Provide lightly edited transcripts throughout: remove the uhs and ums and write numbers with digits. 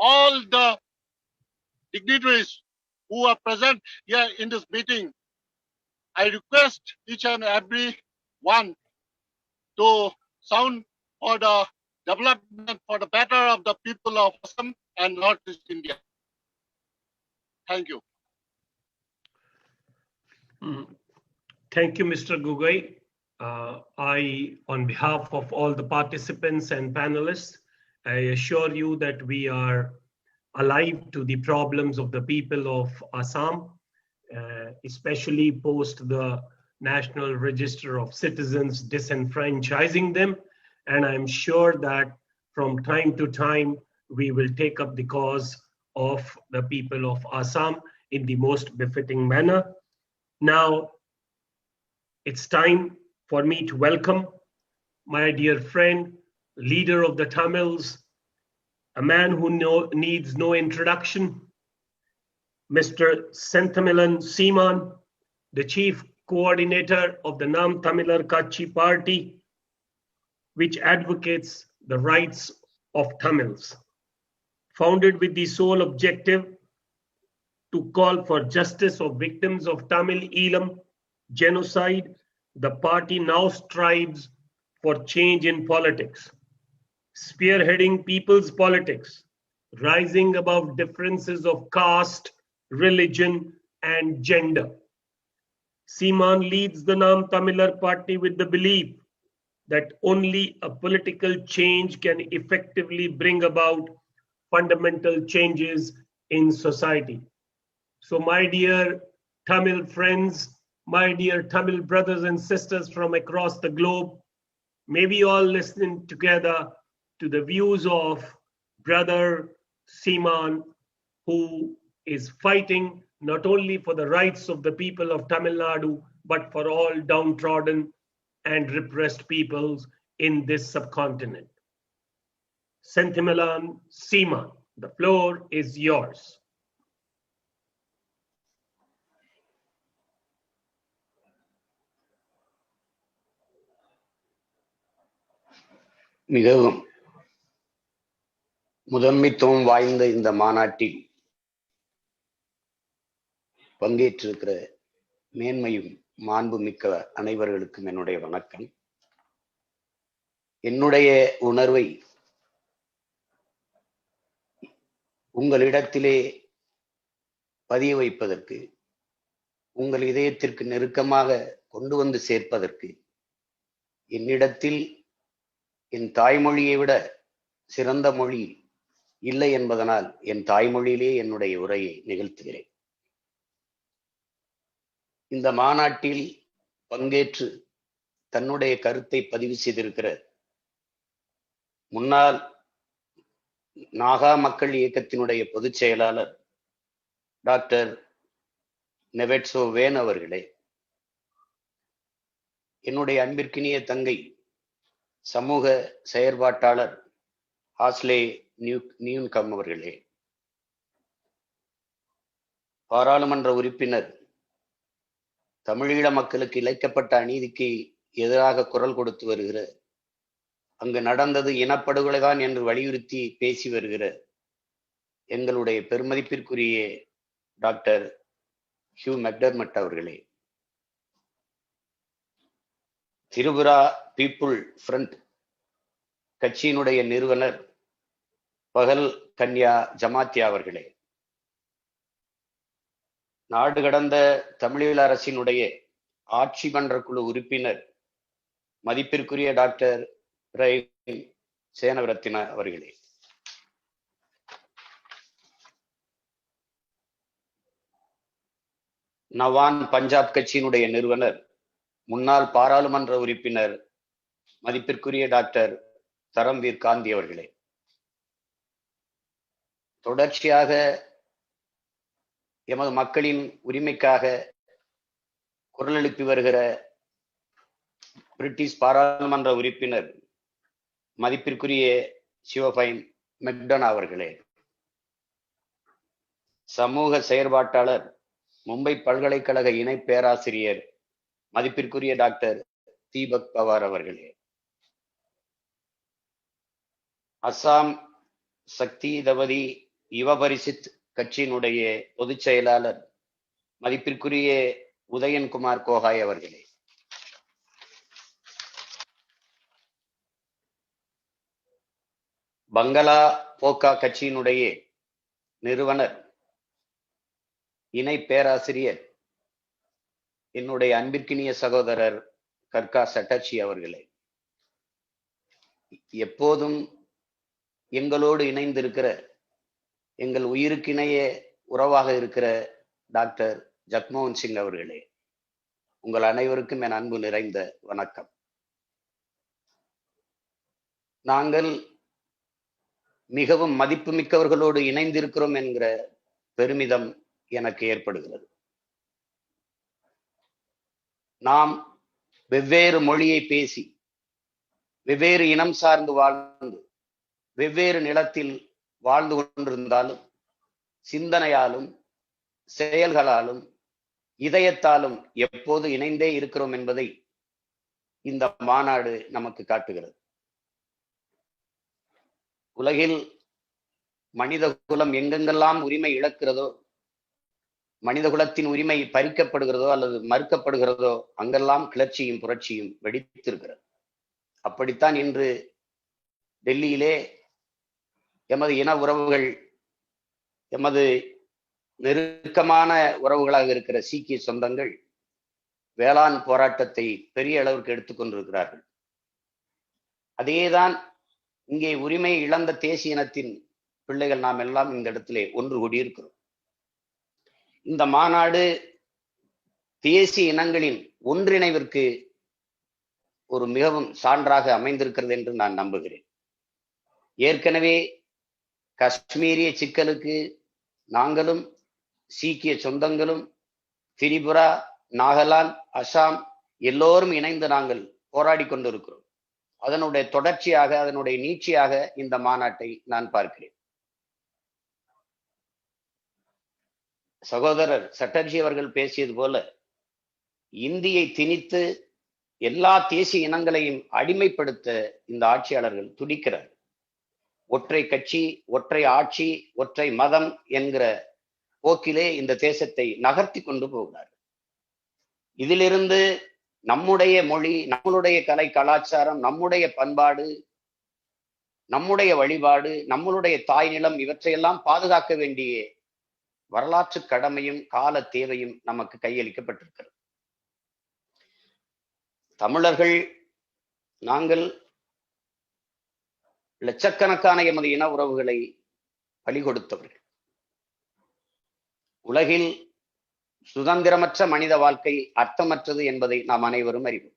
all the dignitaries who are present here in this meeting. I request each and every one to sound for the development, for the better of the people of Assam and Northeast India. Thank you. Thank you, Mr. Gugoi. On behalf of all the participants and panelists, I assure you that we are alive to the problems of the people of Assam, especially post the National Register of Citizens disenfranchising them. And I'm sure that from time to time, we will take up the cause of the people of Assam in the most befitting manner. Now, it's time for me to welcome my dear friend, leader of the Tamils, a man who needs no introduction, Mr. Senthamilan Seeman, the chief coordinator of the Nam Tamilar Katchi party, which advocates the rights of Tamils. Founded with the sole objective to call for justice of victims of Tamil Eelam genocide, the party now strives for change in politics, spearheading people's politics, rising above differences of caste, religion, and gender. Seeman leads the Nam Tamilar party with the belief that only a political change can effectively bring about fundamental changes in society. So my dear Tamil friends, my dear Tamil brothers and sisters from across the globe, may we all listen together to the views of Brother Seeman, who is fighting not only for the rights of the people of Tamil Nadu, but for all downtrodden and repressed peoples in this subcontinent. Senthamilan Seeman, the floor is yours. மிகவும் முதன்மைத்துவம் வாய்ந்த இந்த மாநாட்டில் பங்கேற்றிருக்கிற மேன்மையும் மாண்புமிக்க அனைவர்களுக்கும் என்னுடைய வணக்கம். என்னுடைய உணர்வை உங்களிடத்திலே பதிய வைப்பதற்கு, உங்கள் இதயத்திற்கு நெருக்கமாக கொண்டு வந்து சேர்ப்பதற்கு, என்னிடத்தில் என் தாய்மொழியை விட சிறந்த மொழி இல்லை என்பதனால் என் தாய்மொழியிலே என்னுடைய உரையை நிகழ்த்துகிறேன். இந்த மாநாட்டில் பங்கேற்று தன்னுடைய கருத்தை பதிவு செய்திருக்கிற முன்னாள் நாகா மக்கள் இயக்கத்தினுடைய பொதுச் செயலாளர் டாக்டர் நெவெட்சோ வேன் அவர்களே, என்னுடைய அன்பிற்கினிய தங்கை சமூக செயற்பாட்டாளர் ஹாஸ்லே நியூன்கம் அவர்களே, பாராளுமன்ற உறுப்பினர், தமிழீழ மக்களுக்கு இழைக்கப்பட்ட அநீதிக்கு எதிராக குரல் கொடுத்து வருகிற, அங்கு நடந்தது இனப்படுகொலைதான் என்று வலியுறுத்தி பேசி வருகிற எங்களுடைய பெருமதிப்பிற்குரிய டாக்டர் ஹியூ மெக்டர்மட் அவர்களே, திரிபுரா பீப்புள் ஃப்ரண்ட் கட்சியினுடைய நிறுவனர் பகல் கன்யா ஜமாத்தியா அவர்களே, நாடு கடந்த தமிழீழ அரசினுடைய ஆட்சி மன்ற குழு உறுப்பினர் மதிப்பிற்குரிய டாக்டர் சேனவரத்தின அவர்களே, நவான் பஞ்சாப் கட்சியினுடைய நிறுவனர் முன்னாள் பாராளுமன்ற உறுப்பினர் மதிப்பிற்குரிய டாக்டர் தரம்வீர் காந்தி அவர்களே, தொடர்ச்சியாக எமது மக்களின் உரிமைக்காக குரல் எழுப்பி வருகிற பிரிட்டிஷ் பாராளுமன்ற உறுப்பினர் மதிப்பிற்குரிய சிவபைன் மெக்டோனா அவர்களே, சமூக செயற்பாட்டாளர் மும்பை பல்கலைக்கழக இணை பேராசிரியர் மதிப்பிற்குரிய டாக்டர் தீபக் பவார் அவர்களே, அஸ்ஸாம் சக்தி தவதி யுவ பரிசித் கட்சியினுடைய பொதுச் செயலாளர் மதிப்பிற்குரிய உதயன்குமார் கோகாய் அவர்களே, பங்களா போக்கா கட்சியினுடைய நிறுவனர் இணை பேராசிரியர் என்னுடைய அன்பிற்கினிய சகோதரர் கர்கா சட்டர்ஜி அவர்களே, எப்போதும் எங்களோடு இணைந்திருக்கிற எங்கள் உயிருக்கிணைய உறவாக இருக்கிற டாக்டர் ஜக்மோகன் சிங் அவர்களே, உங்கள் அனைவருக்கும் என் அன்பு நிறைந்த வணக்கம். நாங்கள் மிகவும் மதிப்புமிக்கவர்களோடு இணைந்திருக்கிறோம் என்கிற பெருமிதம் எனக்கு ஏற்படுகிறது. நாம் வெவ்வேறு மொழியை பேசி வெவ்வேறு இனம் சார்ந்து வாழ்ந்து வெவ்வேறு நிலத்தில் வாழ்ந்து கொண்டிருந்தாலும் சிந்தனையாலும் செயல்களாலும் இதயத்தாலும் எப்போது இணைந்தே இருக்கிறோம் என்பதை இந்த மாநாடு நமக்கு காட்டுகிறது. உலகில் மனித குலம் எங்கெங்கெல்லாம் உரிமை இழக்கிறதோ, மனித குலத்தின் உரிமை பறிக்கப்படுகிறதோ அல்லது மறுக்கப்படுகிறதோ, அங்கெல்லாம் கிளர்ச்சியும் புரட்சியும் வெடித்திருக்கிறது. அப்படித்தான் இன்று டெல்லியிலே எமது இன உறவுகள், எமது நெருக்கமான உறவுகளாக இருக்கிற சீக்கிய சொந்தங்கள் வேளாண் போராட்டத்தை பெரிய அளவிற்கு எடுத்துக்கொண்டிருக்கிறார்கள். அதேதான் இங்கே உரிமை இழந்த தேசிய இனத்தின் பிள்ளைகள் நாம் எல்லாம் இந்த இடத்திலே ஒன்று கூடியிருக்கிறோம். இந்த மாநாடு தேசிய இனங்களின் ஒன்றிணைவிற்கு ஒரு மிகவும் சான்றாக அமைந்திருக்கிறது என்று நான் நம்புகிறேன். ஏற்கனவே காஷ்மீரிய சிக்கலுக்கு நாங்களும் சீக்கிய சொந்தங்களும் திரிபுரா, நாகாலாந்து, அசாம் எல்லோரும் இணைந்து நாங்கள் போராடி கொண்டிருக்கிறோம். அதனுடைய தொடர்ச்சியாக, அதனுடைய நீட்சியாக இந்த மாநாட்டை நான் பார்க்கிறேன். சகோதரர் சட்டர்ஜி அவர்கள் பேசியது போல இந்தியை திணித்து எல்லா தேசிய இனங்களையும் அடிமைப்படுத்த இந்த ஆட்சியாளர்கள் துடிக்கிறார். ஒற்றை கட்சி, ஒற்றை ஆட்சி, ஒற்றை மதம் என்கிற போக்கிலே இந்த தேசத்தை நகர்த்தி கொண்டு போகிறார். இதிலிருந்து நம்முடைய மொழி, நம்மளுடைய கலை கலாச்சாரம், நம்முடைய பண்பாடு, நம்முடைய வழிபாடு, நம்மளுடைய தாய் நிலம், இவற்றையெல்லாம் பாதுகாக்க வேண்டிய வரலாற்று கடமையும் கால தேவையும் நமக்கு கையளிக்கப்பட்டிருக்கிறது. தமிழர்கள் நாங்கள் லட்சக்கணக்கான எமது இன உறவுகளை பலி கொடுத்தவர்கள். உலகில் சுதந்திரமற்ற மனித வாழ்க்கை அர்த்தமற்றது என்பதை நாம் அனைவரும் அறிவோம்.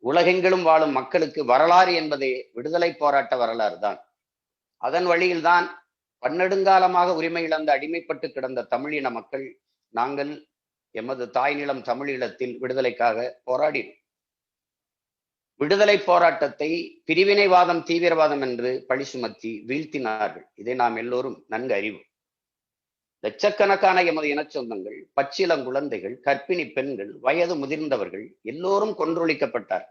உலகெங்கிலும் வாழும் மக்களுக்கு வரலாறு என்பதே விடுதலை போராட்ட வரலாறு தான். அதன் வழியில்தான் பன்னெடுங்காலமாக உரிமை இழந்து அடிமைப்பட்டு கிடந்த தமிழின மக்கள் நாங்கள் எமது தாய் நிலம் தமிழீழத்தில் விடுதலைக்காக போராடினோம். விடுதலை போராட்டத்தை பிரிவினைவாதம், தீவிரவாதம் என்று பழி சுமத்தி வீழ்த்தினார்கள். இதை நாம் எல்லோரும் நன்கு அறிவோம். லட்சக்கணக்கான எமது இன சொந்தங்கள், பச்சிளங்குழந்தைகள், கர்ப்பிணி பெண்கள், வயது முதிர்ந்தவர்கள் எல்லோரும் கொன்றொழிக்கப்பட்டார்.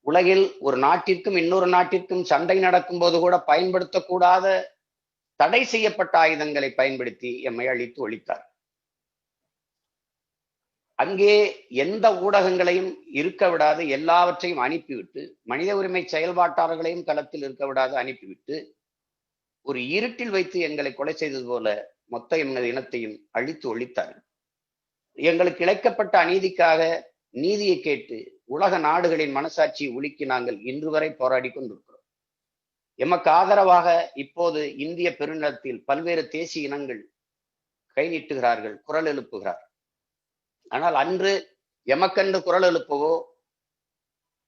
உலகில் ஒரு நாட்டிற்கும் இன்னொரு நாட்டிற்கும் சண்டை நடக்கும் போது கூட பயன்படுத்தக்கூடாத தடை செய்யப்பட்ட ஆயுதங்களை பயன்படுத்தி எம்மை அழித்து ஒழித்தார். அங்கே எந்த ஊடகங்களையும் இருக்க விடாது, எல்லாவற்றையும் அனுப்பிவிட்டு, மனித உரிமை செயல்பாட்டாளர்களையும் களத்தில் இருக்க விடாது அனுப்பிவிட்டு, ஒரு இருட்டில் வைத்து எங்களை கொலை செய்தது போல மொத்த எமது இனத்தையும் அழித்து ஒழித்தார்கள். எங்களுக்கு இழைக்கப்பட்ட அநீதிக்காக நீதியை கேட்டு உலக நாடுகளின் மனசாட்சியை உலுக்கி நாங்கள் இன்று வரை போராடி கொண்டிருக்கிறோம். எமக்கு ஆதரவாக இப்போது இந்திய பெருநிலத்தில் பல்வேறு தேசிய இனங்கள் கை நீட்டுகிறார்கள், குரல் எழுப்புகிறார். ஆனால் அன்று எமக்கென்று குரல் எழுப்பவோ,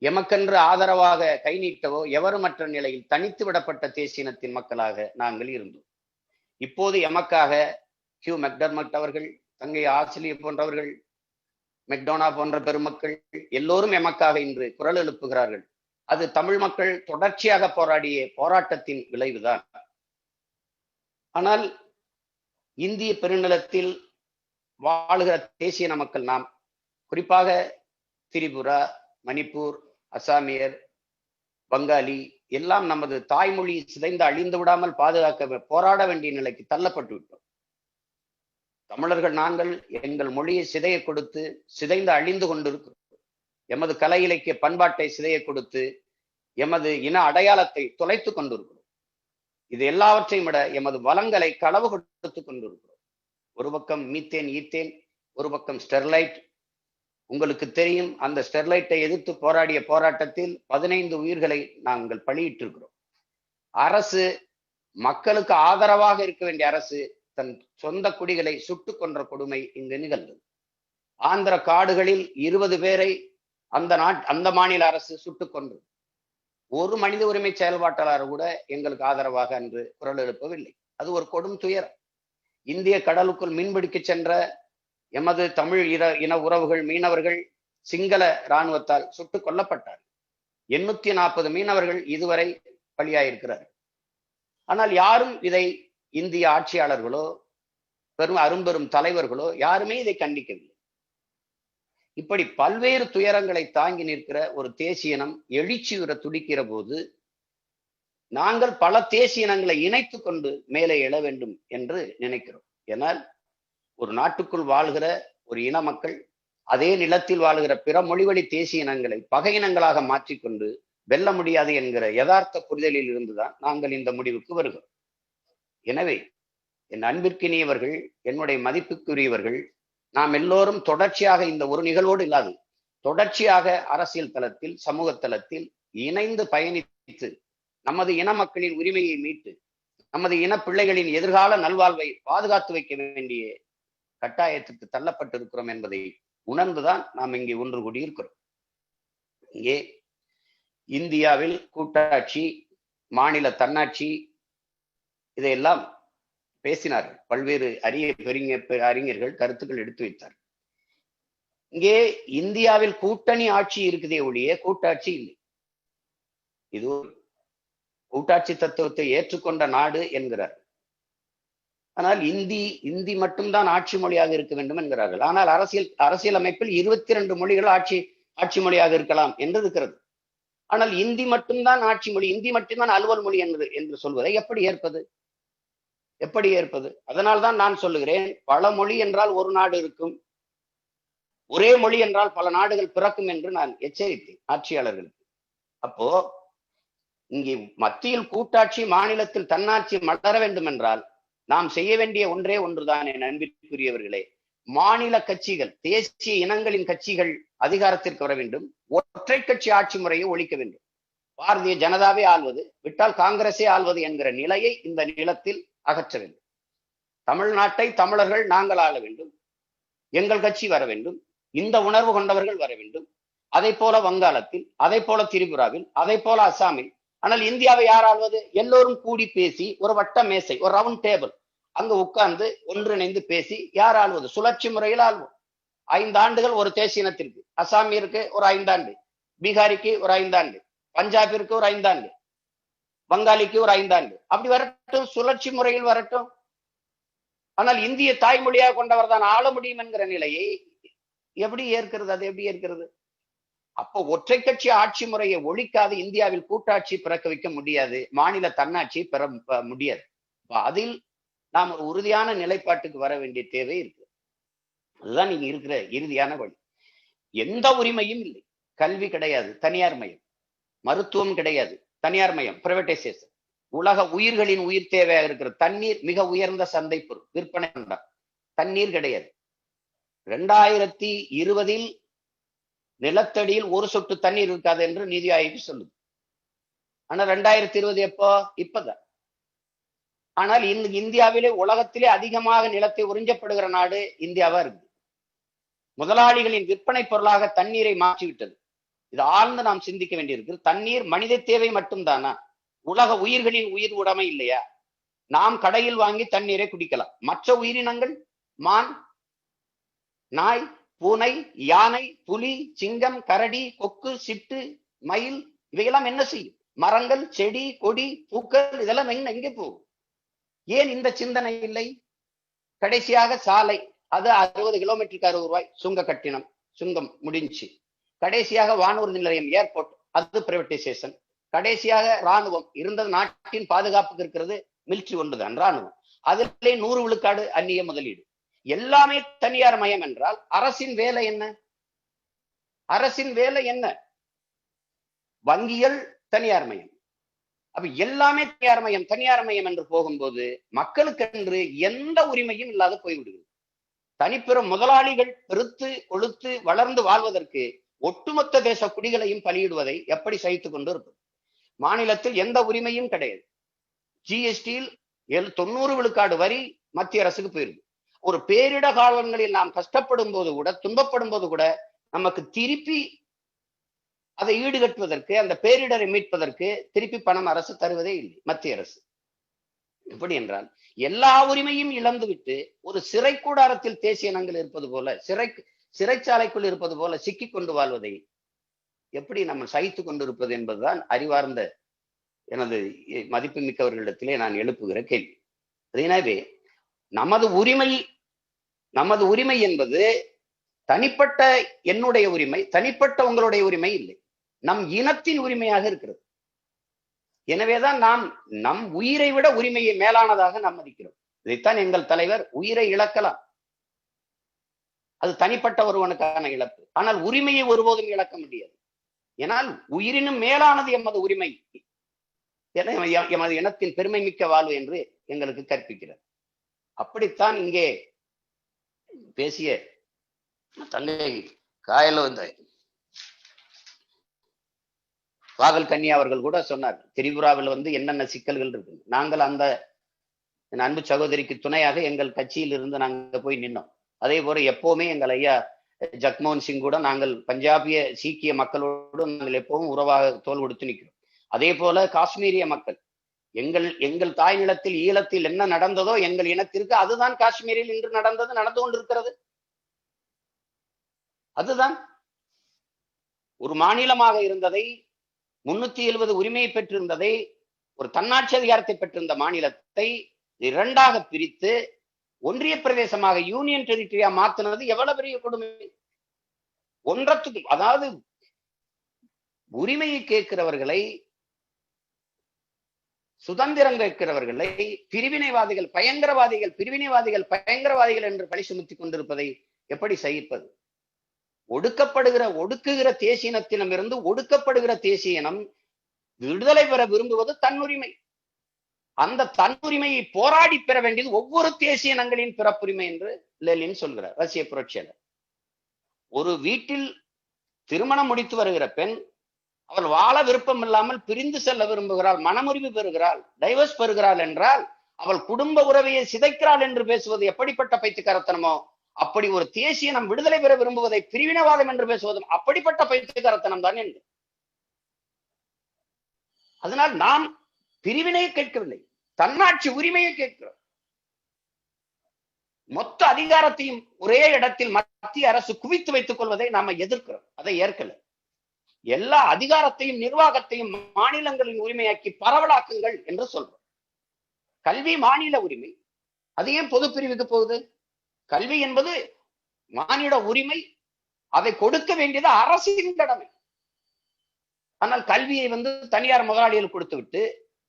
எமக்கென்று ஆதரவாக கை நீட்டவோ எவருமற்ற நிலையில் தனித்து விடப்பட்ட தேசிய இனத்தின் மக்களாக நாங்கள் இருந்தோம். இப்போது எமக்காக ஹியூ மெக்டர்மட் அவர்கள், தங்கை ஆசிலிய போன்றவர்கள், மெக்டோனா போன்ற பெருமக்கள் எல்லோரும் எமக்காக இன்று குரல் எழுப்புகிறார்கள். அது தமிழ் மக்கள் தொடர்ச்சியாக போராடிய போராட்டத்தின் விளைவுதான். ஆனால் இந்திய பெருநிலத்தில் வாழுகிற தேசிய இன மக்கள் நாம், குறிப்பாக திரிபுரா, மணிப்பூர், அசாமியர், பங்காளி எல்லாம் நமது தாய்மொழி சிதைந்து அழிந்து விடாமல் பாதுகாக்க போராட வேண்டிய நிலைக்கு தள்ளப்பட்டு விட்டோம். தமிழர்கள் நாங்கள் எங்கள் மொழியை சிதைய கொடுத்து சிதைந்து அழிந்து கொண்டிருக்கிறோம். எமது கலை இலக்கிய பண்பாட்டை சிதைய கொடுத்து எமது இன அடையாளத்தை தொலைத்து கொண்டிருக்கிறோம். இது எல்லாவற்றையும் விட எமது வளங்களை களவு கொடுத்து கொண்டிருக்கிறோம். ஒரு பக்கம் மீத்தேன் ஈத்தேன், ஒரு பக்கம் ஸ்டெர்லைட். உங்களுக்கு தெரியும், அந்த ஸ்டெர்லைட்டை எதிர்த்து போராடிய போராட்டத்தில் 15 உயிர்களை நாங்கள் பலியிட்டிருக்கிறோம். அரசு, மக்களுக்கு ஆதரவாக இருக்க வேண்டிய அரசு தன் சொந்த குடிகளை சுட்டுக் கொன்ற கொடுமை இங்கு நிகழ்ந்தது. ஆந்திர காடுகளில் 20 பேரை அந்த மாநில அரசு சுட்டுக் கொன்றது. ஒரு மனித உரிமை செயல்பாட்டாளர் கூட எங்களுக்கு ஆதரவாக அன்று குரல் எழுப்பவில்லை. அது ஒரு கொடும் துயரம். இந்திய கடலுக்குள் மீன்பிடிக்க சென்ற எமது தமிழ் இன உறவுகள் மீனவர்கள் சிங்கள இராணுவத்தால் சுட்டுக் கொல்லப்பட்டார். 840 மீனவர்கள் இதுவரை பலியாயிருக்கிறார். ஆனால் யாரும் இதை, இந்திய ஆட்சியாளர்களோ அரும்பெரும் தலைவர்களோ யாருமே இதை கண்டிக்கவில்லை. இப்படி பல்வேறு துயரங்களை தாங்கி நிற்கிற ஒரு தேசிய இனம் எழுச்சியுற துடிக்கிற போது நாங்கள் பல தேசிய இனங்களை இணைத்து கொண்டு மேலே எழ வேண்டும் என்று நினைக்கிறோம். ஏனால் ஒரு நாட்டுக்குள் வாழ்கிற ஒரு இன மக்கள் அதே நிலத்தில் வாழ்கிற பிற மொழிவழி தேசிய இனங்களை பகை இனங்களாக மாற்றிக்கொண்டு வெல்ல முடியாது என்கிற யதார்த்த புரிதலில் இருந்துதான் நாங்கள் இந்த முடிவுக்கு வருகிறோம். எனவே என் அன்பிற்கினியவர்கள், என்னுடைய மதிப்புக்குரியவர்கள், நாம் எல்லோரும் தொடர்ச்சியாக இந்த ஒரு நிகழ்வோடு இல்லாது தொடர்ச்சியாக அரசியல் தளத்தில் சமூக தளத்தில் இணைந்து பயணித்து நமது இன மக்களின் உரிமையை மீட்டு நமது இன பிள்ளைகளின் எதிர்கால நல்வாழ்வை பாதுகாத்து வைக்க வேண்டிய கட்டாயத்துக்கு தள்ளப்பட்டிருக்கிறோம் என்பதை உணர்ந்துதான் நாம் இங்கே ஒன்று கூடியிருக்கிறோம். இங்கே இந்தியாவில் கூட்டாட்சி, மாநில தன்னாட்சி இதையெல்லாம் பேசினார்கள். பல்வேறு அறிஞர்கள் கருத்துக்கள் எடுத்து வைத்தார். இங்கே இந்தியாவில் கூட்டணி ஆட்சி இருக்குதே ஒழிய கூட்டாட்சி இல்லை. இது கூட்டாட்சி தத்துவத்தை ஏற்றுக்கொண்ட நாடு என்கிறார். ஆனால் இந்தி மட்டும்தான் ஆட்சி மொழியாக இருக்க வேண்டும் என்கிறார்கள். ஆனால் அரசியல் அமைப்பில் 22 மொழிகள் ஆட்சி மொழியாக இருக்கலாம் என்று இருக்கிறது. ஆனால் இந்தி மட்டும்தான் ஆட்சி மொழி, இந்தி மட்டும்தான் அலுவல் மொழி என்று சொல்வதை எப்படி ஏற்பது? அதனால்தான் நான் சொல்லுகிறேன், பல மொழி என்றால் ஒரு நாடு இருக்கும், ஒரே மொழி என்றால் பல நாடுகள் பிறக்கும் என்று நான் எச்சரித்தேன் ஆட்சியாளர்களுக்கு. அப்போ இங்கே மத்தியில் கூட்டாட்சி, மாநிலத்தில் தன்னாட்சி மலர வேண்டும் என்றால் நாம் செய்ய வேண்டிய ஒன்றே ஒன்றுதான் என் அன்பிற்குரியவர்களே. மாநில கட்சிகள், தேசிய இனங்களின் கட்சிகள் அதிகாரத்திற்கு வர வேண்டும். ஒற்றை கட்சி ஆட்சி முறையை ஒழிக்க வேண்டும். பாரதிய ஜனதாவே ஆள்வது, விட்டால் காங்கிரஸே ஆள்வது என்கிற நிலையை இந்த நிலத்தில் அகற்ற வேண்டும். தமிழ்நாட்டை தமிழர்கள் நாங்கள் ஆள வேண்டும், எங்கள் கட்சி வர வேண்டும், இந்த உணர்வு கொண்டவர்கள் வர வேண்டும். அதை போல வங்காளத்தில், அதை போல திரிபுராவில், அதை போல அசாமில். ஆனால் இந்தியாவை யார் ஆள்வது? எல்லோரும் கூடி பேசி ஒரு வட்ட மேசை, ஒரு ரவுண்ட் டேபிள், அங்கு உட்கார்ந்து ஒன்றிணைந்து பேசி யார் ஆள்வது? சுழற்சி முறையில் ஆள்வோம். 5 ஆண்டுகள் ஒரு தேசிய இனத்திற்கு. அசாமிற்கு ஒரு 5 ஆண்டு, பீகாரிக்கு ஒரு 5 ஆண்டு, பஞ்சாபிற்கு ஒரு 5 ஆண்டு, வங்காளிக்கு ஒரு 5 ஆண்டு. அப்படி வரட்டும், சுழற்சி முறையில் வரட்டும். ஆனால் இந்திய தாய்மொழியாக கொண்டவர் தான் ஆள முடியும் என்கிற நிலையை எப்படி ஏற்கிறது? அது எப்படி ஏற்கிறது? அப்போ ஒற்றை கட்சி ஆட்சி முறையை ஒழிக்காது இந்தியாவில் கூட்டாட்சி பிறக்க வைக்க முடியாது, மாநில தன்னாட்சி பெற முடியாது. அதில் நாம் ஒரு உறுதியான நிலைப்பாட்டுக்கு வர வேண்டிய தேவை இருக்கு. அதுதான் நீங்க இருக்கிற இறுதியான வழி. எந்த உரிமையும் இல்லை. கல்வி கிடையாது, தனியார் மயம். மருத்துவம் கிடையாது, தனியார் மயம், பிரைவேடைசேஷன். உலக உயிர்களின் உயிர் தேவையாக இருக்கிற தண்ணீர் மிக உயர்ந்த சந்தை பொருள், விற்பனை பண்றாங்க. தண்ணீர் கிடையாது. 2020 நிலத்தடியில் ஒரு சொட்டு தண்ணீர் இருக்காது என்று நிதி ஆய்வு சொல்லுது. ஆனா 2020 எப்போ? இப்பதான். ஆனால் இந்தியாவிலே உலகத்திலே அதிகமாக நிலத்தை உறிஞ்சப்படுகிற நாடு இந்தியாவா இருக்கு. முதலாளிகளின் விற்பனை பொருளாக தண்ணீரை மாற்றிவிட்டது. இது ஆழ்ந்து நாம் சிந்திக்க வேண்டியிருக்கு. தண்ணீர் மனித தேவை மட்டும்தானா? உலக உயிர்களின் உயிர் உடைமை இல்லையா? நாம் கடையில் வாங்கி தண்ணீரை குடிக்கலாம். மற்ற உயிரினங்கள், மான், நாய், பூனை, யானை, புலி, சிங்கம், கரடி, கொக்கு, சிட்டு, மயில் இவையெல்லாம் என்ன செய்யும்? மரங்கள், செடி, கொடி, பூக்கள் இதெல்லாம் எங்கே போகும்? ஏன் இந்த சிந்தனை இல்லை? கடைசியாக சாலை, அது 60 கிலோமீட்டருக்கு 60 ரூபாய் சுங்க கட்டினம், சுங்கம் முடிஞ்சு. கடைசியாக வானூர் நிலையம், ஏர்போர்ட், அது பிரைவேடைசேஷன். கடைசியாக ராணுவம் இருந்தது. நாட்டின் பாதுகாப்புக்கு இருக்கிறது மிலிட்ரி ஒன்றுதான், ராணுவம். அதிலே 100 விழுக்காடு அந்நிய முதலீடு. எல்லாமே தனியார் மயம் என்றால் அரசின் வேலை என்ன? அரசின் வேலை என்ன? வங்கிகள் தனியார் மயம். அப்ப எல்லாமே தனியார் மயம் என்று போகும்போது மக்களுக்கென்று எந்த உரிமையும் இல்லாத போய்விடுகிறது. தனிப்பெரும் முதலாளிகள் பெருத்து கொழுத்து வளர்ந்து வாழ்வதற்கு ஒட்டுமொத்த தேச குடிகளையும் பலியிடுவதை எப்படி சகித்துக் கொண்டு இருப்பது? மாநிலத்தில் எந்த உரிமையும் கிடையாது. ஜிஎஸ்டியில் 90 விழுக்காடு வரி மத்திய அரசுக்கு போயிருது. ஒரு பேரிட காலங்களில் நாம் கஷ்டப்படும் போது கூட, துன்பப்படும் போது கூட நமக்கு திருப்பி அதை ஈடுகட்டுவதற்கு, அந்த பேரிடரை மீட்பதற்கு திருப்பி பணம் அரசு தருவதே இல்லை, மத்திய அரசு. எப்படி என்றால் எல்லா உரிமையும் இழந்துவிட்டு ஒரு சிறை கூடாரத்தில் தேசிய இனங்கள் இருப்பது போல, சிறைச்சாலைக்குள் இருப்பது போல சிக்கிக் கொண்டு வாழ்வதை எப்படி நம்ம சகித்துக் கொண்டிருப்பது என்பதுதான் அறிவார்ந்த எனது மதிப்புமிக்கவர்களிடத்திலே நான் எழுப்புகிற கேள்வி. எனவே நமது உரிமை என்பது தனிப்பட்ட என்னுடைய உரிமை, தனிப்பட்ட உங்களுடைய உரிமை இல்லை, நம் இனத்தின் உரிமையாக இருக்கிறது. எனவேதான் நாம் நம் உயிரை விட உரிமையை மேலானதாக நாம் மதிக்கிறோம். இதைத்தான் எங்கள் தலைவர் உயிரை இழக்கலாம், அது தனிப்பட்ட ஒருவனுக்கான இழப்பு, ஆனால் உரிமையை ஒருபோதும் இழக்க முடியாது. ஏனால் உயிரினும் மேலானது எமது உரிமை, எமது இனத்தின் பெருமை மிக்க வாழ்வு என்று எங்களுக்கு கற்பிக்கிறார். அப்படித்தான் இங்கே பேசிய தங்கை காயல காதல் கன்னியா அவர்கள் கூட சொன்னார், திரிபுராவில் என்னென்ன சிக்கல்கள் இருக்கு. நாங்கள் அந்த அன்பு சகோதரிக்கு துணையாக எங்கள் கட்சியில் இருந்து நாங்க போய் நின்னோம். அதே போல எப்பவுமே எங்கள் ஐயா ஜக்மோகன் சிங் கூட நாங்கள் பஞ்சாபிய சீக்கிய மக்களோடு நாங்கள் எப்பவும் உறவாக தோல் கொடுத்து நிற்கிறோம். அதே போல காஷ்மீரிய மக்கள், எங்கள் தாய் நிலத்தில் ஈழத்தில் என்ன நடந்ததோ எங்கள் இனத்திற்கு அதுதான் காஷ்மீரில் இன்று நடந்து கொண்டிருக்கிறது. அதுதான் ஒரு மாநிலமாக இருந்ததை, 370 உரிமையை பெற்றிருந்ததை, ஒரு தன்னாட்சி அதிகாரத்தை பெற்றிருந்த மாநிலத்தை 2ஆக பிரித்து ஒன்றிய பிரதேசமாக யூனியன் டெரிட்டரியா மாத்தினது எவ்வளவு பெரிய கொடுமை. ஒன்றத்துக்கு, அதாவது உரிமையை கேட்கிறவர்களை, சுதந்திரம் கேட்கிறவர்களை பிரிவினைவாதிகள் பயங்கரவாதிகள் என்று பழி சுமத்தி கொண்டிருப்பதை எப்படி சகிப்பது? ஒடுக்குகிற தேசிய இனத்திடமிருந்து ஒடுக்கப்படுகிற தேசிய இனம் விடுதலை பெற விரும்புவது தன்னுரிமை. அந்த தன்னுரிமையை போராடி பெற வேண்டியது ஒவ்வொரு தேசிய இனங்களின் பிறப்புரிமை என்று லெனின் சொல்கிறார், ரஷ்ய புரட்சியாளர். ஒரு வீட்டில் திருமணம் முடித்து வருகிற பெண் அவள் வாழ விருப்பம் இல்லாமல் பிரிந்து செல்ல விரும்புகிறாள், மனமுறிவு பெறுகிறாள், டைவர்ஸ் பெறுகிறாள் என்றால் அவள் குடும்ப உறவையை சிதைக்கிறாள் என்று பேசுவது எப்படிப்பட்ட பைத்தியக்காரத்தனமோ, அப்படி ஒரு தேசிய இனம் விடுதலை பெற விரும்புவதை பிரிவினவாதம் என்று பேசுவதும் அப்படிப்பட்ட பைத்தியக்காரத்தனம் தான் என்று. அதனால் நாம் பிரிவினையை கேட்கவில்லை, தன்னாட்சி உரிமையை கேட்கிறோம். மொத்த அதிகாரத்தையும் ஒரே இடத்தில் மத்திய அரசு குவித்து வைத்துக் கொள்வதை நாம எதிர்க்கிறோம், அதை ஏற்கல. எல்லா அதிகாரத்தையும் நிர்வாகத்தையும் மாநிலங்களின் உரிமையாக்கி பரவலாக்குங்கள் என்று சொல்றோம். கல்வி மாநில உரிமை, அது ஏன் பொது பிரிவுக்கு போகுது? கல்வி என்பது மாநில உரிமை, அதை கொடுக்க வேண்டியது அரசின் கடமை. ஆனால் கல்வியை தனியார் முதலாளிகள் கொடுத்து விட்டு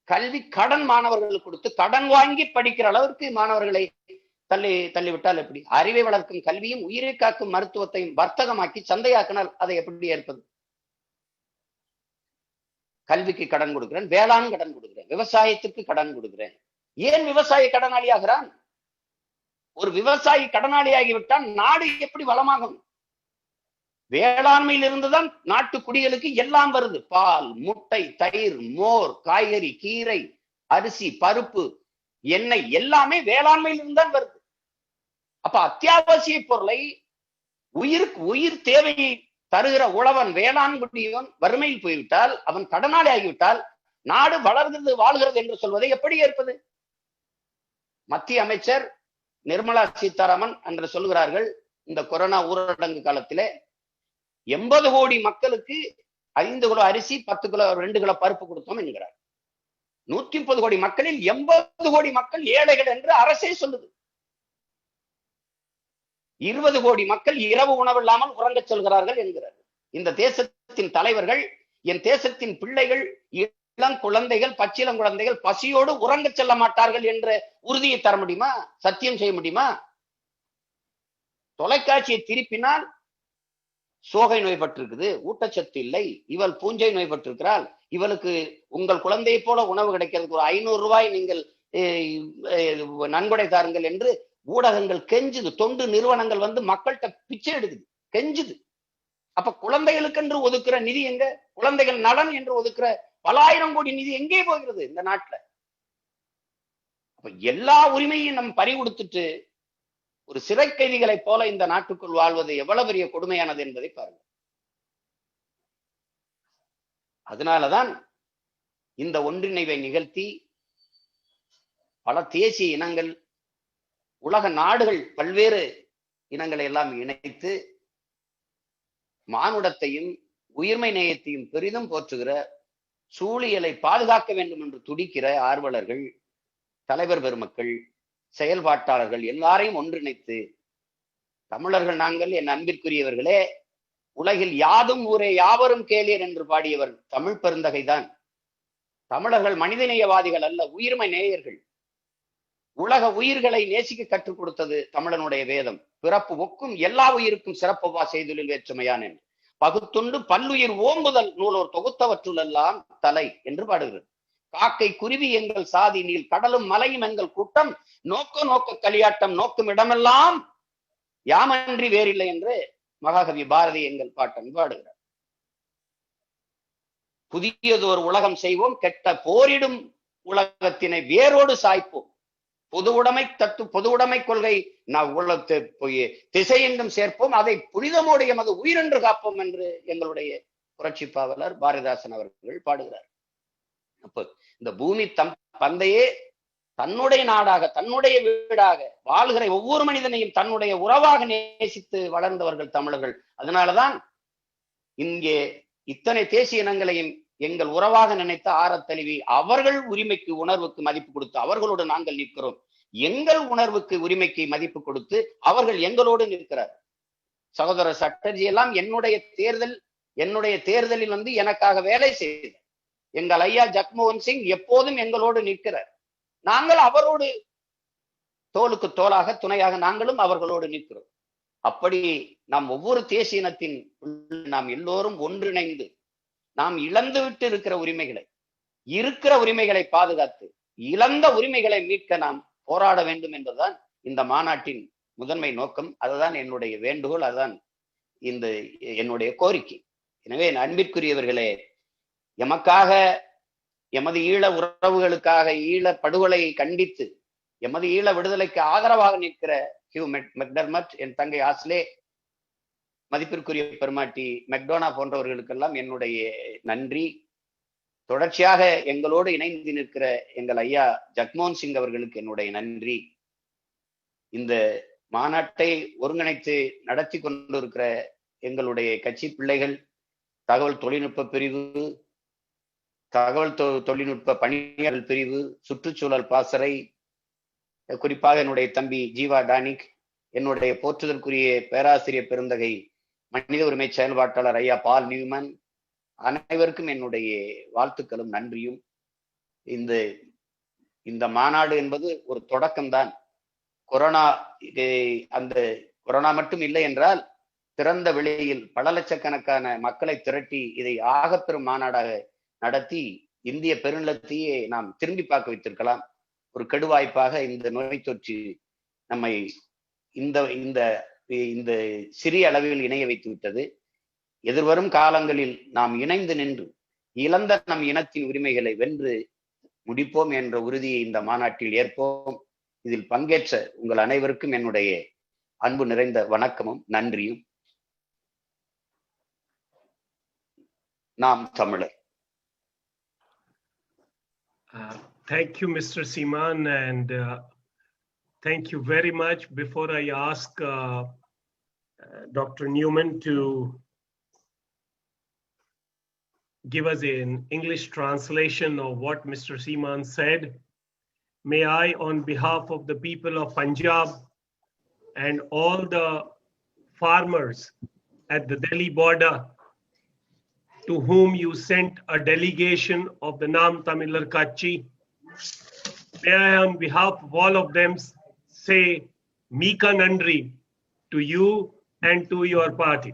கல்வி கடன் மாணவர்களுக்கு கொடுத்து கடன் வாங்கி படிக்கிற அளவிற்கு மாணவர்களை தள்ளிவிட்டால் எப்படி? அறிவை வளர்க்கும் கல்வியும் உயிரை காக்கும் மருத்துவத்தையும் வர்த்தகமாக்கி சந்தையாக்கினால் அதை எப்படி ஏற்பது? கல்விக்கு கடன் கொடுக்கிறேன், வேளாண் கடன் கொடுக்கிறேன், விவசாயத்துக்கு கடன் கொடுக்கிறேன். ஏன் விவசாயி கடனாளி ஆகிறான்? ஒரு விவசாயி கடனாளி ஆகிவிட்டால் நாடு எப்படி வளமாகும்? வேளாண்மையில் இருந்துதான் நாட்டு குடிகளுக்கு எல்லாம் வருது. பால், முட்டை, தயிர், மோர், காய்கறி, கீரை, அரிசி, பருப்பு, எண்ணெய் எல்லாமே வேளாண்மையில் இருந்துதான் வருது. அப்ப அத்தியாவசிய பொருளை, உயிர் தேவையை தருகிற உழவன், வேளாண் குடியவன் வறுமையில் போய்விட்டால், அவன் கடனாளி ஆகிவிட்டால் நாடு வளர்கிறது வாழ்கிறது என்று சொல்வதை எப்படி ஏற்பது? மத்திய அமைச்சர் நிர்மலா சீதாராமன் என்று சொல்கிறார்கள், இந்த கொரோனா ஊரடங்கு காலத்திலே 80 கோடி மக்களுக்கு 5 கிலோ அரிசி, 10 கிலோ 2 கிலோ பருப்பு கொடுத்தோம் என்கிறார். 130 கோடி மக்களில் 80 கோடி மக்கள் ஏழைகள் என்று அரசே சொல்லுது. 20 கோடி மக்கள் இரவு உணவு இல்லாமல் உறங்கச் சொல்கிறார்கள் என்கிறார். இந்த தேசத்தின் தலைவர்கள் என் தேசத்தின் பிள்ளைகள், இளம் குழந்தைகள், பச்சிளம் குழந்தைகள் பசியோடு உறங்க செல்ல மாட்டார்கள் என்ற உறுதியை தர முடியுமா? சத்தியம் செய்ய முடியுமா? தொலைக்காட்சியை திருப்பினால் சோகை நோய்பட்டிருக்குது, ஊட்டச்சத்து இல்லை, இவள் பூஞ்சை நோய்பட்டிருக்கிறாள், இவளுக்கு உங்கள் குழந்தையை போல உணவு கிடைக்கிறதுக்கு ஒரு 500 ரூபாய் நீங்கள் நன்கொடை தாருங்கள் என்று ஊடகங்கள் கெஞ்சுது. தொண்டு நிறுவனங்கள் வந்து மக்கள்கிட்ட பிச்சை எடுக்குது, கெஞ்சுது. அப்ப குழந்தைகளுக்கு என்று ஒதுக்குற நிதி எங்க? குழந்தைகள் நலன் என்று ஒதுக்குற பல ஆயிரம் கோடி நிதி எங்கே போகிறது இந்த நாட்டுல? அப்ப எல்லா உரிமையும் நம்ம பறி கொடுத்துட்டு ஒரு சிறை கைதிகளை போல இந்த நாட்டுக்குள் வாழ்வது எவ்வளவு பெரிய கொடுமையானது என்பதை பாருங்க. அதனாலதான் இந்த ஒன்றிணைவை நிகழ்த்தி பல தேசிய இனங்கள், உலக நாடுகள், பல்வேறு இனங்களை எல்லாம் இணைத்து மானுடத்தையும் உயிர்மை நேயத்தையும் பெரிதும் போற்றுகிற, சூழியலை பாதுகாக்க வேண்டும் என்று துடிக்கிற ஆர்வலர்கள், தலைவர் பெருமக்கள், செயல்பாட்டாளர்கள் எல்லாரையும் ஒன்றிணைத்து, தமிழர்கள் நாங்கள் என் அன்பிற்குரியவர்களே, உலகில் யாதும் ஊரே யாவரும் கேளீர் என்று பாடியவர் தமிழ் பெருந்தகைதான். தமிழர்கள் மனிதநேயவாதிகள் அல்ல, உயிர்மை நேயர்கள். உலக உயிர்களை நேசிக்க கற்றுக் கொடுத்தது தமிழனுடைய வேதம். பிறப்பு ஒக்கும் எல்லா உயிருக்கும் சிறப்புவா செய்தொழில் வேற்றுமையான் என்று பகுத்துண்டு பல்லுயிர் ஓம்புதல் நூலோர் தொகுத்தவற்றுள் எல்லாம் தலை என்று பாடுகிறது. காக்கை குருவி எங்கள் சாதி நீள், கடலும் மலையும் எங்கள் கூட்டம், நோக்க நோக்க களியாட்டம் நோக்கும் இடமெல்லாம் யாமன்றி வேறில்லை என்று மகாகவி பாரதி எங்கள் பாட்டன் பாடுகிறார். புதியதோர் உலகம் செய்வோம், கெட்ட போரிடும் உலகத்தினை வேரோடு சாய்ப்போம், பொது உடைமை கொள்கை திசையெங்கும் சேர்ப்போம், அதை புனிதமோடு எமது உயிரென்று காப்போம் என்று எங்களுடைய புரட்சி பாவலர் பாரதிதாசன் அவர்கள் பாடுகிறார். அப்ப இந்த பூமி பந்தையே தன்னுடைய நாடாக, தன்னுடைய வீடாக, வாழ்கிற ஒவ்வொரு மனிதனையும் தன்னுடைய உறவாக நேசித்து வளர்ந்தவர்கள் தமிழர்கள். அதனாலதான் இங்கே இத்தனை தேசிய இனங்களையும் எங்கள் உறவாக நினைத்த ஆரத்தழுவி அவர்கள் உரிமைக்கு, உணர்வுக்கு மதிப்பு கொடுத்து அவர்களோடு நாங்கள் நிற்கிறோம். எங்கள் உணர்வுக்கு, உரிமைக்கு மதிப்பு கொடுத்து அவர்கள் எங்களோடு நிற்கிறார். சகோதரர் சட்டர்ஜி எல்லாம் என்னுடைய தேர்தலில் வந்து எனக்காக வேலை செய்தார். எங்கள் ஐயா ஜக்மோகன் சிங் எப்போதும் எங்களோடு நிற்கிறார். நாங்கள் அவரோடு தோளுக்கு தோளாக, துணையாக நாங்களும் அவர்களோடு நிற்கிறோம். அப்படி நாம் ஒவ்வொரு தேசிய இனத்தின் நாம் எல்லோரும் ஒன்றிணைந்து நாம் இழந்துவிட்டு இருக்கிற உரிமைகளை பாதுகாத்து இழந்த உரிமைகளை மீட்க நாம் போராட வேண்டும் என்பதுதான் இந்த மாநாட்டின் முதன்மை நோக்கம். அதுதான் என்னுடைய வேண்டுகோள், அதுதான் என்னுடைய கோரிக்கை. எனவே அன்பிற்குரியவர்களே, எமக்காக, எமது ஈழ உறவுகளுக்காக, ஈழ படுகொலையை கண்டித்து எமது ஈழ விடுதலைக்கு ஆதரவாக நிற்கிற ஹியூ மெக்டர்மட், என் தங்கை ஆஸ்லே, மதிப்பிற்குரிய பெருமாட்டி மெக்டோனா போன்றவர்களுக்கெல்லாம் என்னுடைய நன்றி. தொடர்ச்சியாக எங்களோடு இணைந்து நிற்கிற எங்கள் ஐயா ஜக்மோகன் சிங் அவர்களுக்கு என்னுடைய நன்றி. இந்த மாநாட்டை ஒருங்கிணைத்து நடத்தி கொண்டிருக்கிற எங்களுடைய கட்சி பிள்ளைகள், தகவல் தொழில்நுட்ப பிரிவு, தகவல் தொழில்நுட்ப பணியாளர் பிரிவு, சுற்றுச்சூழல் பாசறை, குறிப்பாக என்னுடைய தம்பி ஜீவா டானிக், என்னுடைய போற்றுதற்குரிய பேராசிரியர் பெருந்தகை மனித உரிமை செயல்பாட்டாளர் ஐயா பால் நியூமன், அனைவருக்கும் என்னுடைய வாழ்த்துக்களும் நன்றியும். இந்த மாநாடு என்பது ஒரு தொடக்கம்தான். அந்த கொரோனா மட்டும் இல்லை என்றால் திறந்த வெளியில் பல லட்சக்கணக்கான மக்களை திரட்டி இதை ஆகப்பெரும் மாநாடாக நடத்தி இந்திய பெருநிலத்தையே நாம் திரும்பி பார்க்க வைத்திருக்கலாம். ஒரு கெடுவாய்ப்பாக இந்த நோய் தொற்று நம்மை இந்த சிறிய அளவில் இணைய வைத்து விட்டது. எதிர்வரும் காலங்களில் நாம் இணைந்து நின்று இழந்த நம் இனத்தின் உரிமைகளை வென்று முடிப்போம் என்ற உறுதியை இந்த மாநாட்டில் ஏற்போம். இதில் பங்கேற்ற உங்கள் அனைவருக்கும் என்னுடைய அன்பு நிறைந்த வணக்கமும் நன்றியும். நாம் தமிழர். Thank you, Mr. Seeman, and thank you very much. Before I ask Dr. Newman to give us an English translation of what Mr. Seeman said, may I, on behalf of the people of Punjab and all the farmers at the Delhi border, to whom you sent a delegation of the Nam Tamilar Kachi. May I, on behalf of all of them, say Mika Nandri to you and to your party.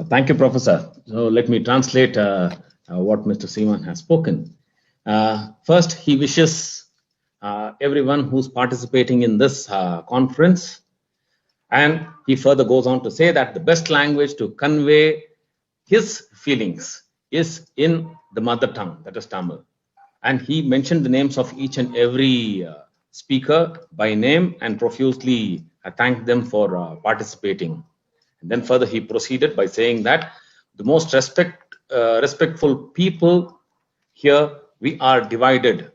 Thank you, Professor. So let me translate what Mr. Seaman has spoken. First, he wishes everyone who's participating in this conference, and he further goes on to say that the best language to convey his feelings is in the mother tongue, that is Tamil. And he mentioned the names of each and every speaker by name and profusely thanked them for participating. And then further he proceeded by saying that the most respectful people here, we are divided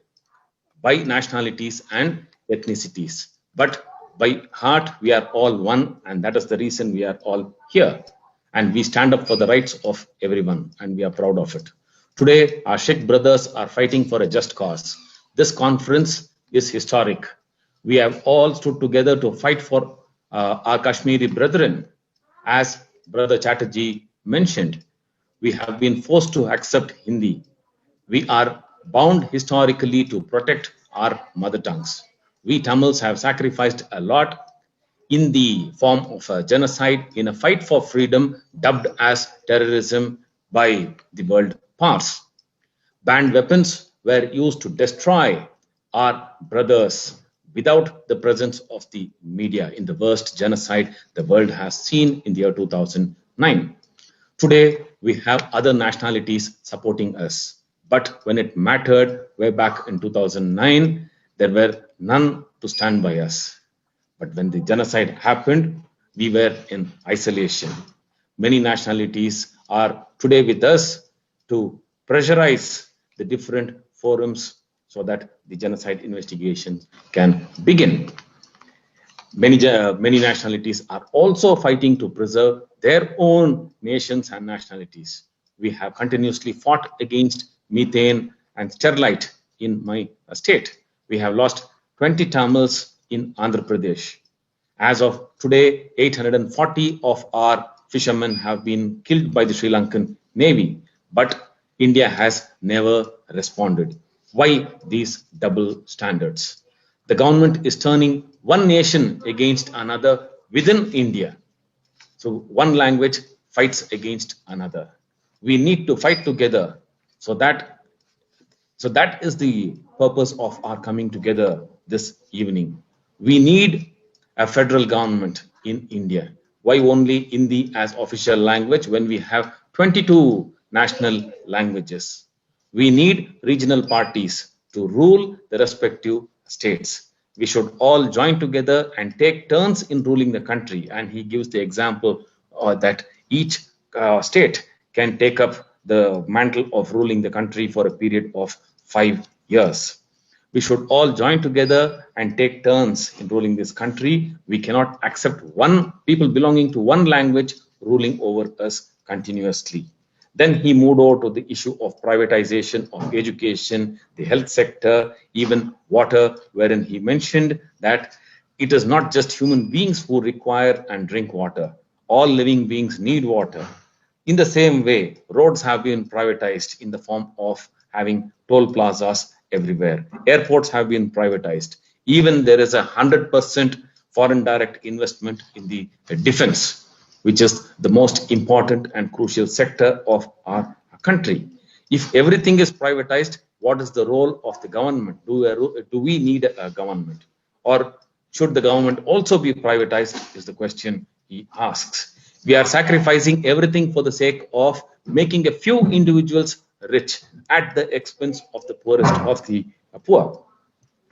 by nationalities and ethnicities, but by heart we are all one, and that is the reason we are all here, and we stand up for the rights of everyone, and we are proud of it. Today our Sikh brothers are fighting for a just cause. This conference is historic. We have all stood together to fight for our Kashmiri brethren. As Brother Chatterjee mentioned, we have been forced to accept Hindi. We are bound historically to protect our mother tongues. We Tamils have sacrificed a lot in the form of a genocide in a fight for freedom dubbed as terrorism by the world powers. Banned weapons were used to destroy our brothers without the presence of the media in the worst genocide the world has seen in the year 2009. Today, we have other nationalities supporting us. But when it mattered way back in 2009, there were none to stand by us. But when the genocide happened, we were in isolation. Many nationalities are today with us to pressurize the different forums so that the genocide investigation can begin. Many nationalities are also fighting to preserve their own nations and nationalities. We have continuously fought against methane and sterilite in my state. We have lost 20 Tamils in Andhra Pradesh. As of today, 840 of our fishermen have been killed by the Sri Lankan Navy, but India has never responded. Why these double standards? The government is turning one nation against another within India. So one language fights against another. We need to fight together. So that is the purpose of our coming together this evening. We need a federal government in India. Why only Hindi as official language when we have 22 national languages? We need regional parties to rule the respective states. We should all join together and take turns in ruling the country. And he gives the example that each state can take up the mantle of ruling the country for a period of 5 years. We should all join together and take turns in ruling this country. We cannot accept people belonging to one language ruling over us continuously. Then he moved over to the issue of privatization of education, the health sector, even water, wherein he mentioned that it is not just human beings who require and drink water. All living beings need water. In the same way, roads have been privatized in the form of having toll plazas everywhere. Airports have been privatized. Even there is 100% foreign direct investment in the defense, which is the most important and crucial sector of our country. If everything is privatized, what is the role of the government? Do we need a government? Or should the government also be privatized is the question he asks. We are sacrificing everything for the sake of making a few individuals rich at the expense of the poorest of the poor.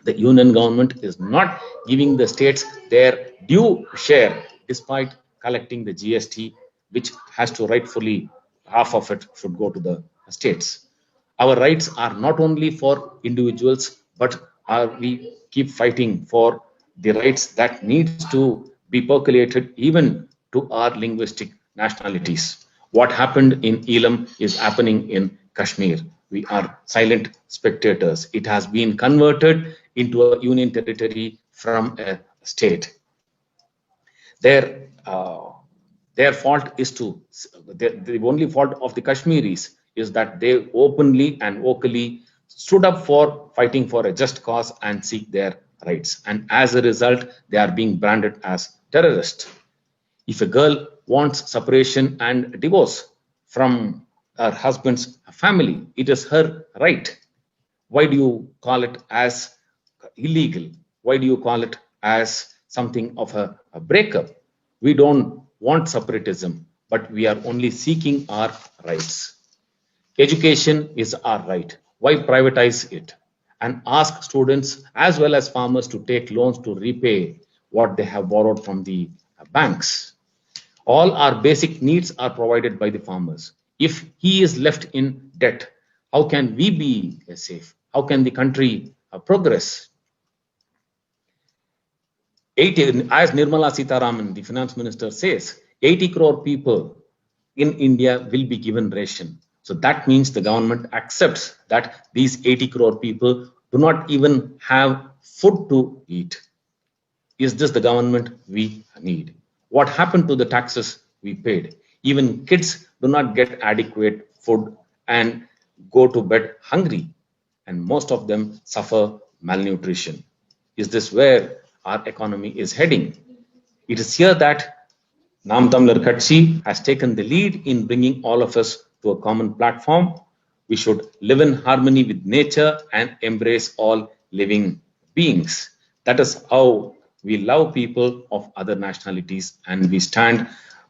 The union government is not giving the states their due share despite collecting the GST, which has to rightfully, half of it should go to the states. Our rights are not only for individuals, but we keep fighting for the rights that needs to be percolated even to our linguistic nationalities. What happened in Elam is happening in Kashmir. We are silent spectators. It has been converted into a union territory from a state. There, Their fault is the only fault of the Kashmiris is that they openly and vocally stood up for fighting for a just cause and seek their rights. And as a result, they are being branded as terrorists. If a girl wants separation and divorce from her husband's family, it is her right. Why do you call it as illegal? Why do you call it as something of a breakup? We don't want separatism, but we are only seeking our rights. Education is our right. Why privatize it? And ask students as well as farmers to take loans to repay what they have borrowed from the banks. All our basic needs are provided by the farmers. If he is left in debt, how can we be safe? How can the country progress? 80, as Nirmala Sitharaman, the finance minister, says, 80 crore people in India will be given ration. So that means the government accepts that these 80 crore people do not even have food to eat. Is this the government we need? What happened to the taxes we paid? Even kids do not get adequate food and go to bed hungry, and most of them suffer malnutrition. Is this where our economy is heading? It is here that Nam Tamlar Katsi has taken the lead in bringing all of us to a common platform. We should live in harmony with nature and embrace all living beings. That is how we love people of other nationalities, and we stand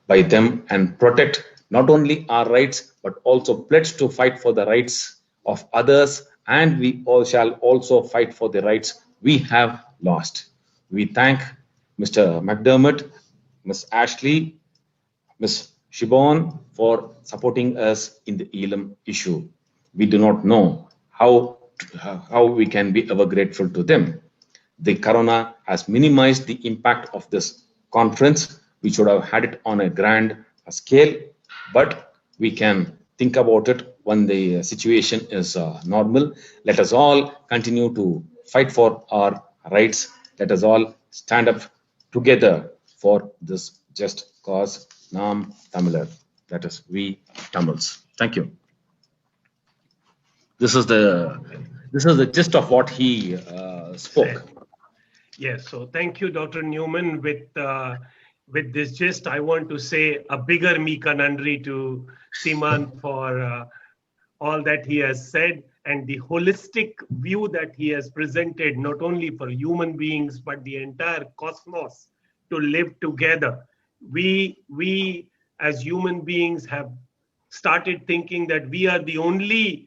by them and protect not only our rights but also pledge to fight for the rights of others, and we all shall also fight for the rights we have lost. We thank Mr. McDermott, Ms. Ashley, Ms. Shibon for supporting us in the Elam issue. We do not know how we can be ever grateful to them. The corona has minimized the impact of this conference. We should have had it on a grand scale, but we can think about it when the situation is normal. Let us all continue to fight for our rights. Let us all stand up together for this just cause. Nam Tamilar, that is we Tamils. Thank you. This is the gist of what he spoke. Yes, so thank you, Dr. Newman. With this gist, I want to say a bigger Mika Nandri to Seeman for all that he has said and the holistic view that he has presented, not only for human beings, but the entire cosmos to live together. We as human beings have started thinking that we are the only